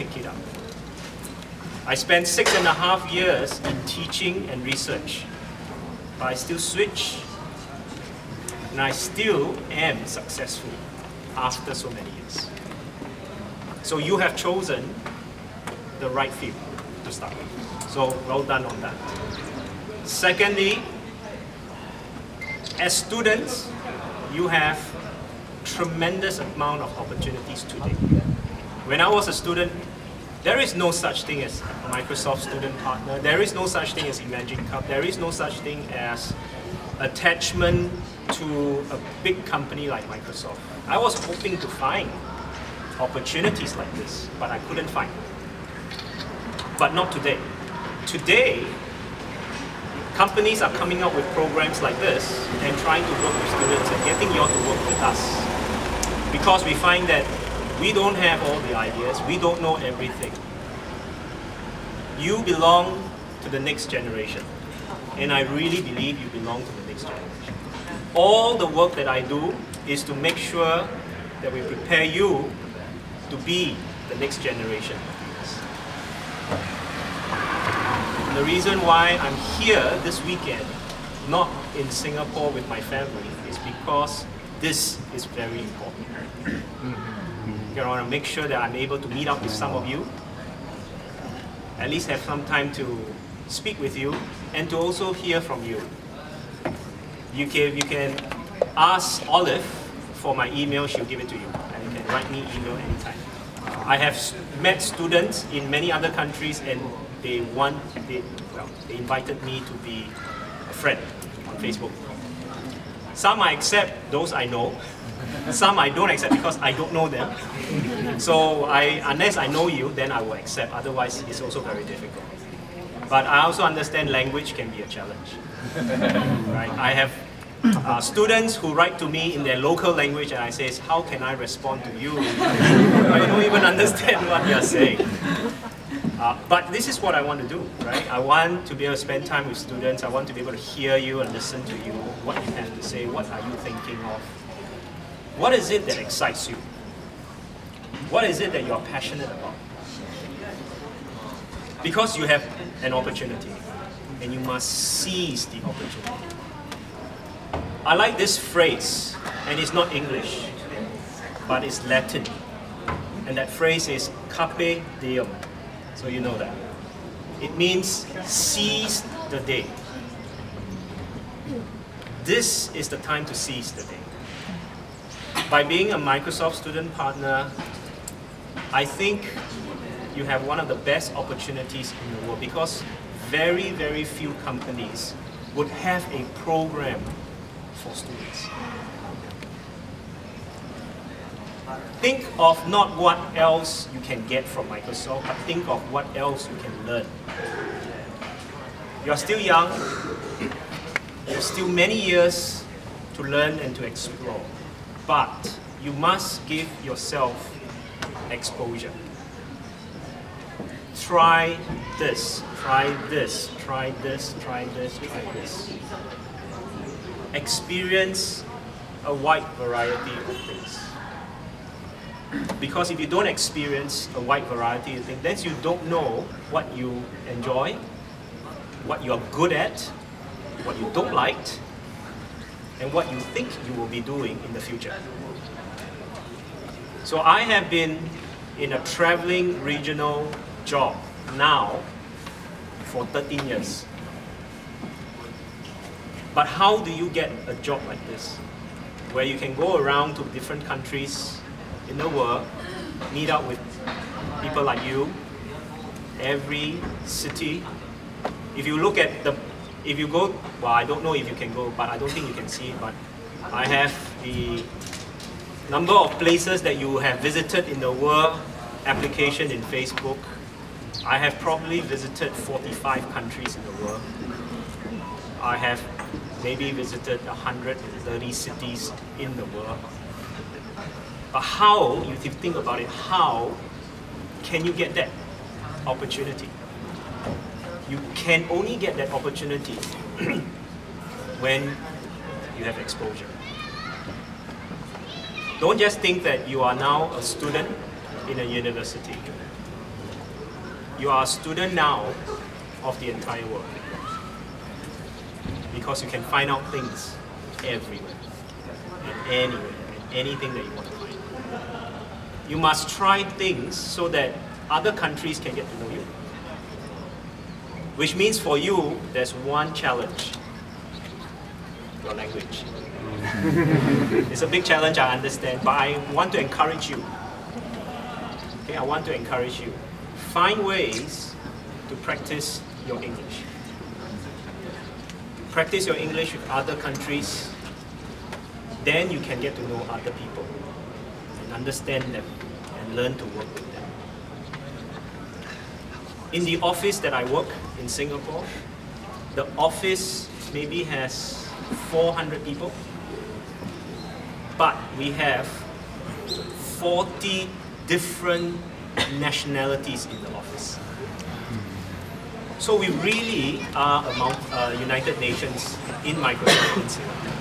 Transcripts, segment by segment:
pick it up. I spent 6.5 years in teaching and research, but I still switch, and I still am successful after so many years. So you have chosen the right field to start with. So well done on that. Secondly, as students, you have tremendous amount of opportunities today. When I was a student, there is no such thing as a Microsoft student partner. There is no such thing as Imagine Cup. There is no such thing as attachment to a big company like Microsoft. I was hoping to find opportunities like this, but I couldn't find it. But not today. Today, companies are coming up with programs like this and trying to work with students and getting you all to work with us. Because we find that we don't have all the ideas, we don't know everything. You belong to the next generation, and I really believe you belong to the next generation. All the work that I do is to make sure that we prepare you to be the next generation. And the reason why I'm here this weekend, not in Singapore with my family, is because this is very important. I want to make sure that I'm able to meet up with some of you, at least have some time to speak with you, and to also hear from you. You can ask Olive for my email, she'll give it to you, and you can write me email anytime. I have met students in many other countries, and they invited me to be a friend on Facebook. Some I accept, those I know. Some I don't accept because I don't know them. So unless I know you, then I will accept. Otherwise, it's also very difficult. But I also understand language can be a challenge. Right? I have students who write to me in their local language, and I say, how can I respond to you? I don't even understand what you're saying. But this is what I want to do, right? I want to be able to spend time with students. I want to be able to hear you and listen to you, what you have to say, what are you thinking of. What is it that excites you? What is it that you're passionate about? Because you have an opportunity, and you must seize the opportunity. I like this phrase, and it's not English, but it's Latin. And that phrase is carpe diem. So you know that. It means seize the day. This is the time to seize the day. By being a Microsoft student partner, I think you have one of the best opportunities in the world, because very, very few companies would have a program for students. Think of not what else you can get from Microsoft, but think of what else you can learn. You're still young, you have still many years to learn and to explore. But you must give yourself exposure. Try this, try this, try this, try this, try this. Experience a wide variety of things. Because if you don't experience a wide variety of things, then you don't know what you enjoy, what you're good at, what you don't like, and what you think you will be doing in the future. So I have been in a traveling regional job now for 13 years. But how do you get a job like this, where you can go around to different countries in the world, meet up with people like you, every city? If you look at the, if you go, well, I don't know if you can go, but I don't think you can see it, but I have the number of places that you have visited in the world application in Facebook. I have probably visited 45 countries in the world. I have maybe visited 130 cities in the world. But how, if you think about it, how can you get that opportunity? You can only get that opportunity when you have exposure. Don't just think that you are now a student in a university. You are a student now of the entire world. Because you can find out things everywhere, and anywhere, and anything that you want to find. You must try things so that other countries can get to know you. Which means for you, there's one challenge: your language. It's a big challenge, I understand, but I want to encourage you. Okay, I want to encourage you. Find ways to practice your English. Practice your English with other countries, then you can get to know other people and understand them and learn to work with them. In the office that I work in Singapore, the office maybe has 400 people, but we have 40 different nationalities in the office. So we really are a United Nations in Microsoft in Singapore.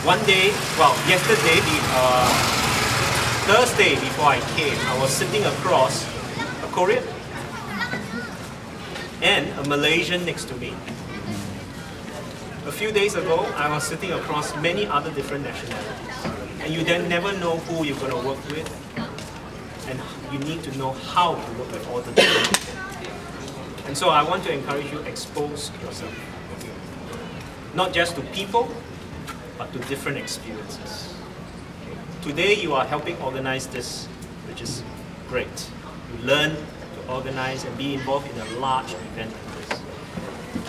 One day, well, yesterday, Thursday before I came, I was sitting across a Korean and a Malaysian next to me. A few days ago, I was sitting across many other different nationalities. And you then never know who you're going to work with, and you need to know how to work with all the different people. And so I want to encourage you, expose yourself. Not just to people, but to different experiences. Today you are helping organize this, which is great. You learn to organize and be involved in a large event like this.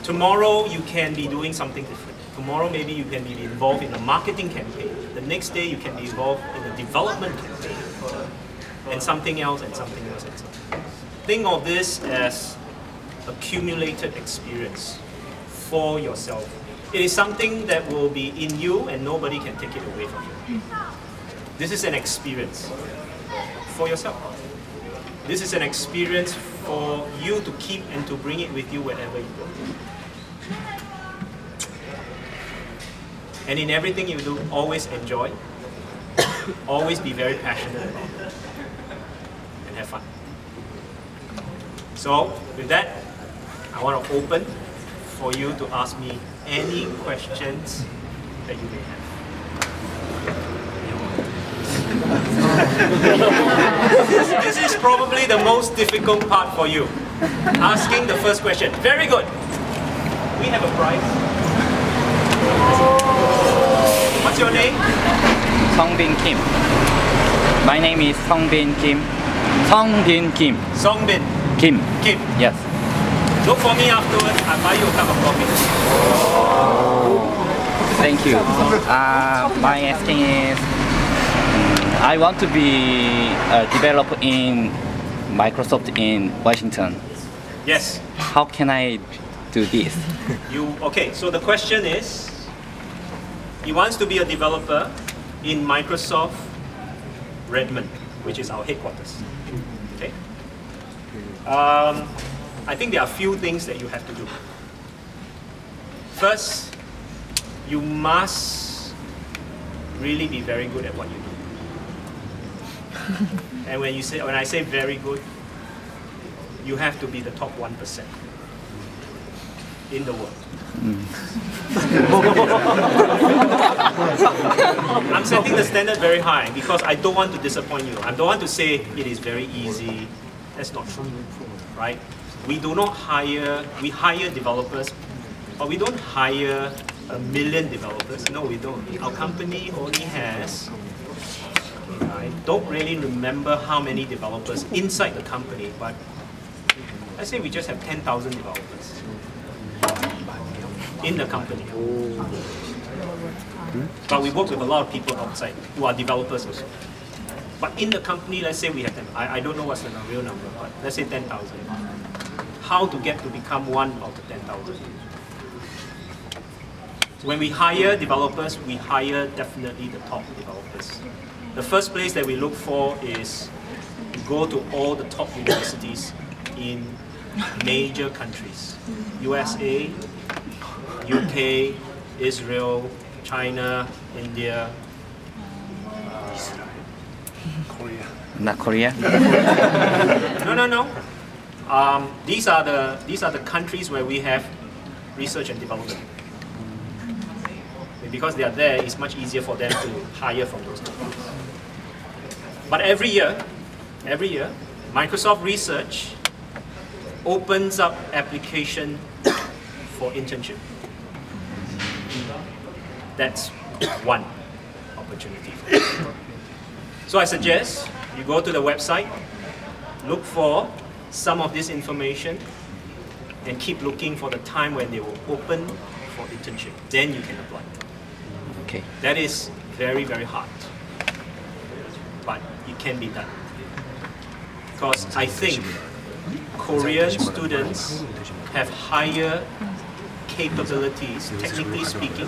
Tomorrow you can be doing something different. Tomorrow maybe you can be involved in a marketing campaign. The next day you can be involved in a development campaign. And something else, and something else, and something else. Think of this as accumulated experience for yourself. It is something that will be in you and nobody can take it away from you. This is an experience for yourself. This is an experience for you to keep and to bring it with you wherever you go. And in everything you do, always enjoy. Always be very passionate about it. And have fun. So, with that, I want to open for you to ask me any questions that you may have. This is probably the most difficult part for you. Asking the first question. Very good. We have a prize. What's your name? Songbin Kim. My name is Songbin Kim. Songbin Kim. Songbin Kim. Kim. Yes. Look for me afterwards. I'll buy you a cup of coffee. Thank you. My asking is, I want to be a developer in Microsoft in Washington. Yes. How can I do this? Okay, so the question is, he wants to be a developer in Microsoft Redmond, which is our headquarters. Okay. I think there are a few things that you have to do. First, you must really be very good at what you do. And when I say very good, you have to be the top 1% in the world. I'm setting the standard very high because I don't want to disappoint you. I don't want to say it is very easy. That's not true, right? We hire developers, but we don't hire 1 million developers. No, we don't. Our company only has, I don't really remember how many developers inside the company, but let's say we just have 10,000 developers in the company. But we work with a lot of people outside who are developers also. But in the company, let's say we have them. I don't know what's the real number, but let's say 10,000. How to get to become one of the 10,000? When we hire developers, we hire definitely the top developers. The first place that we look for is to go to all the top universities in major countries. USA, UK, Israel, China, India, Korea. Not Korea? No. these are the countries where we have research and development. And because they are there, it's much easier for them to hire from those countries. But every year, Microsoft Research opens up application for internship. That's one opportunity. So I suggest you go to the website, look for some of this information, and keep looking for the time when they will open for internship. Then you can apply. Okay. That is very, very hard, but it can be done. Because I think Korean students have higher capabilities, technically speaking,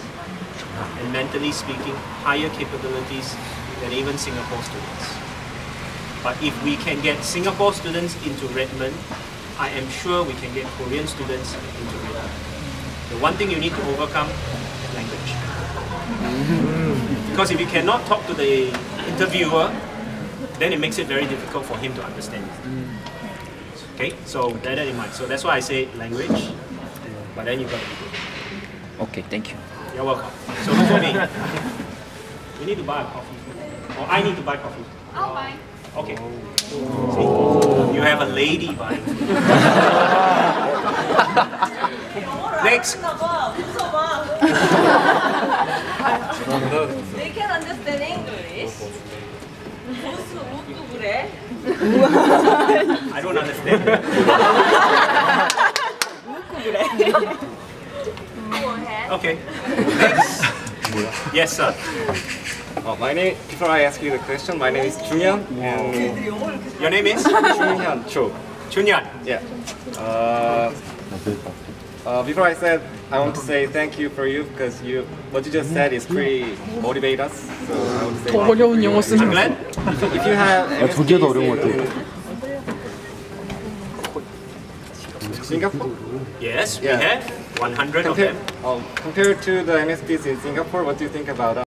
and mentally speaking, higher capabilities than even Singapore students. But if we can get Singapore students into Redmond, I am sure we can get Korean students into Redmond. The one thing you need to overcome is language. Because if you cannot talk to the interviewer, then it makes it very difficult for him to understand you. Okay, so bear that in mind. So that's why I say language, but then you've got to be good. Okay, thank you. You're welcome. So look for me. You need to buy a coffee. Or I need to buy coffee. I'll buy. Okay. See, you have a lady buying. Next. They can understand English. I don't understand. Okay. Next. Yes, sir. Before I ask you the question, my name is Junhyun, and Your name is Junhyun Cho. Chunyan. Yeah. Before I said, I want to say thank you for you because what you just said is pretty motivate us. So I want to say 더 어려운 영어 쓰는 I'm glad. if you have 둘째 더 어려운 것 같아. Singapore, Yes, we Yeah. have 100 of them. compared to the MSPs in Singapore, what do you think about